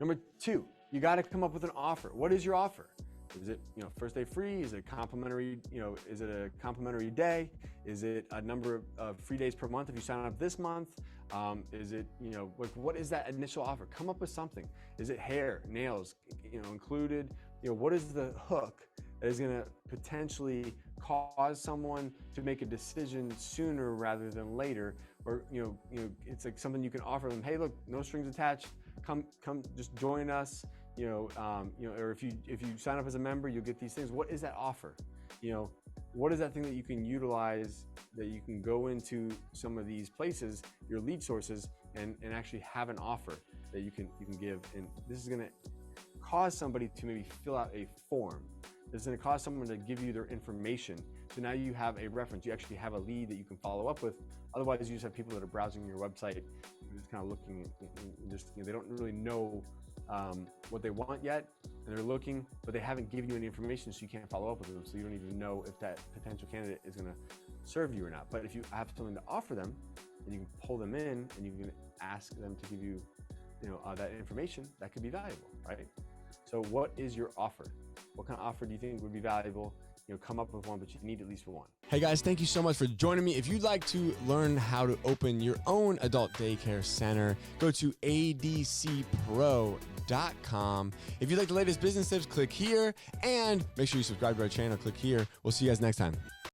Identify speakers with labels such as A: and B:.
A: Number two, you got to come up with an offer. What is your offer? Is it, first day free? Is it complimentary, is it a complimentary day? Is it a number of free days per month if you sign up this month? Is it, what is that initial offer? Come up with something. Is it hair, nails, included? What is the hook that is going to potentially cause someone to make a decision sooner rather than later? Or, it's like something you can offer them. Hey, look, no strings attached. Come, just join us. Or if you sign up as a member, you'll get these things. What is that offer? What is that thing that you can utilize, that you can go into some of these places, your lead sources, and actually have an offer that you can give. And this is going to cause somebody to maybe fill out a form. This is going to cause someone to give you their information. So now you have a reference. You actually have a lead that you can follow up with. Otherwise, you just have people that are browsing your website, just kind of looking, they don't really know what they want yet, and they're looking, but they haven't given you any information, so you can't follow up with them. So you don't even know if that potential candidate is going to serve you or not. But if you have something to offer them, and you can pull them in, and you can ask them to give you, that information, that could be valuable, right? So what is your offer? What kind of offer do you think would be valuable? Come up with one, but you need at least one. Hey guys, thank you so much for joining me. If you'd like to learn how to open your own adult daycare center, go to adcpro.com. If you'd like the latest business tips, click here, and make sure you subscribe to our channel. Click here. We'll see you guys next time.